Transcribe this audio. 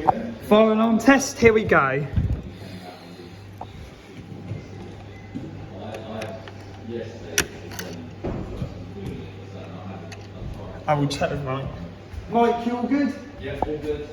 Fire alarm test, here we go. I will check with Mike. Mike, you all good? Yeah, all good.